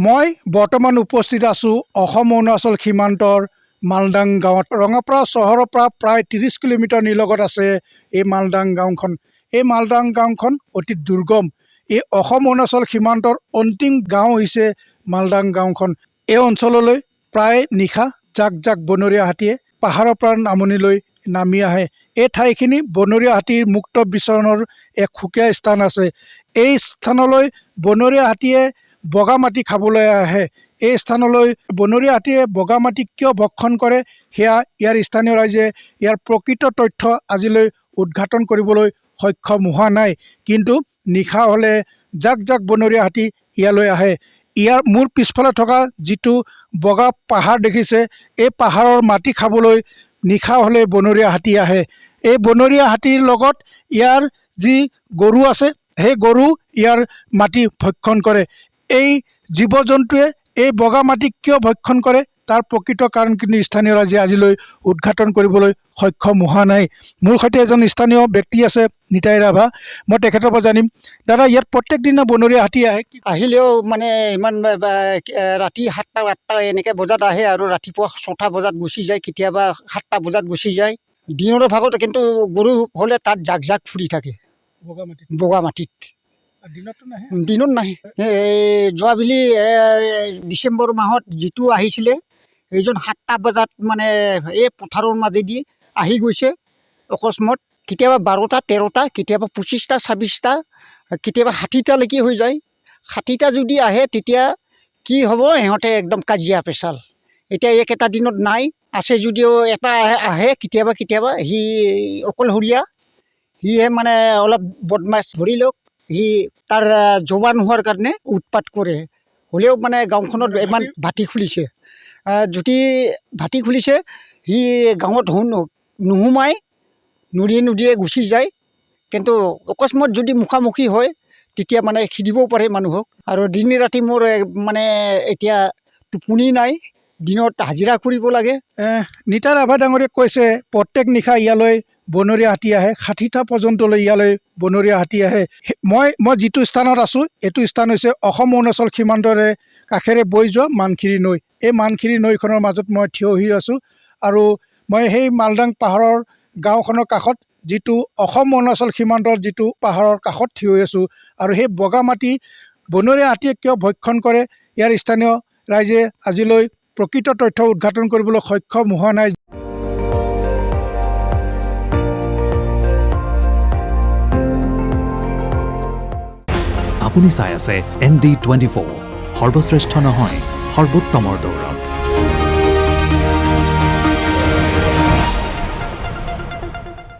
মই বৰ্তমান উপস্থিত আছোঁ অসম অৰুণাচল সীমান্তৰ মালদাং গাঁৱত। ৰঙাপাৰা চহৰৰ পৰা প্ৰায় 30 কিলোমিটাৰ নিলগত আছে এই মালদাং গাঁওখন। এই মালদাং গাঁওখন অতি দুৰ্গম। এই অসম অৰুণাচল সীমান্তৰ অন্তিম গাঁও হৈছে মালদাং গাঁওখন। এই অঞ্চললৈ প্ৰায় নিশা জাক জাক বনৰীয়া হাতীয়ে পাহাৰৰ পৰা নামনিলৈ নামি আহে। এই ঠাইখিনি বনৰীয়া হাতীৰ মুক্ত বিচৰণৰ এক সুকীয়া স্থান আছে। এই স্থানলৈ বনৰীয়া হাতীয়ে বগা মাটি খাবলৈ আহে। এই স্থানলৈ বনৰীয়া হাতীয়ে বগা মাটি কিয় ভক্ষণ কৰে সেয়া ইয়াৰ স্থানীয় ৰাইজে ইয়াৰ প্ৰকৃত তথ্য আজিলৈ উদ্ঘাটন কৰিবলৈ সক্ষম হোৱা নাই। কিন্তু নিশা হ'লে জাক জাক বনৰীয়া হাতী ইয়ালৈ আহে। ইয়াৰ মোৰ পিছফালে থকা যিটো বগা পাহাৰ দেখিছে, এই পাহাৰৰ মাটি খাবলৈ নিশা হ'লে বনৰীয়া হাতী আহে। এই বনৰীয়া হাতীৰ লগত ইয়াৰ যি গৰু আছে, সেই গৰু ইয়াৰ মাটি ভক্ষণ কৰে। এই জীৱ জন্তুৱে এই বগা মাটি কিয় ভক্ষণ কৰে তাৰ প্ৰকৃত কাৰণ কিন্তু স্থানীয় ৰাইজে আজিলৈ উদ্ঘাটন কৰিবলৈ সক্ষম হোৱা নাই। মোৰ সৈতে এজন স্থানীয় ব্যক্তি আছে, নিতাই ৰাভা। মই তেখেতৰ পৰা জানিম। দাদা, ইয়াত প্ৰত্যেক দিনা বনৰীয়া হাতী আহে? আহিলেও মানে ইমান ৰাতি 7টা 8টা এনেকৈ বজাত আহে আৰু ৰাতিপুৱা 6টা বজাত গুচি যায়, কেতিয়াবা 7টা বজাত গুচি যায়। দিনৰ ভাগত কিন্তু গৰু হ'লে তাত জাক জাক ফুৰি থাকে বগা মাটিত। দিনত নাহে। যোৱাবেলি ডিচেম্বৰ মাহত যিটো আহিছিলে, এইজন 7টা বজাত মানে এই পথাৰৰ মাজেদি আহি গৈছে অকস্মাত। কেতিয়াবা 12টা 13টা, কেতিয়াবা 25টা 26টা, কেতিয়াবা 60টালৈকে হৈ যায়। 60টা যদি আহে তেতিয়া কি হ'ব, সিহঁতে একদম কাজিয়া পেচাল। এতিয়া এইকেইটা দিনত নাই, আছে যদিও এটা আহে কেতিয়াবা কেতিয়াবা। সি অকলশৰীয়া, সিহে মানে অলপ বদমাছ। ধৰি লওক সি তাৰ জৱান হোৱাৰ কাৰণে উৎপাত কৰে। হ'লেও মানে গাঁওখনত ইমান ভাটি খুলিছে, যদি ভাটি খুলিছে সি গাঁৱত নোসোমায়, নদীয়ে গুচি যায়। কিন্তু অকস্মাত যদি মুখামুখি হয় তেতিয়া মানে খেদিবও পাৰে মানুহক। আৰু দিন ৰাতি মোৰ মানে এতিয়া টোপনি নাই, দিনত হাজিৰা কৰিব লাগে। নিতাই ৰাভা ডাঙৰীয়াই কৈছে প্ৰত্যেক নিশা ইয়ালৈ বনৰীয়া হাতী আহে। 60টা পৰ্যন্তলৈ ইয়ালৈ বনৰীয়া হাতী আহে। মই যিটো স্থানত আছোঁ, এইটো স্থান হৈছে অসম অৰুণাচল সীমান্তৰে কাষেৰে বৈ যোৱা মানখিৰি নৈ। এই মানখিৰি নৈখনৰ মাজত মই থিয় হৈ আছোঁ আৰু মই সেই মালদাং পাহাৰৰ গাঁওখনৰ কাষত যিটো অসম অৰুণাচল সীমান্তৰ যিটো পাহাৰৰ কাষত থিয় হৈ আছোঁ। আৰু সেই বগা মাটি বনৰীয়া হাতীয়ে কিয় ভক্ষণ কৰে ইয়াৰ স্থানীয় ৰাইজে আজিলৈ প্ৰকৃত তথ্য উদ্ঘাটন কৰিবলৈ সক্ষম হোৱা নাই। আপুনি চাই আছে ND24, সৰ্বশ্ৰেষ্ঠ নহয় সৰ্বোত্তমৰ দৌৰ।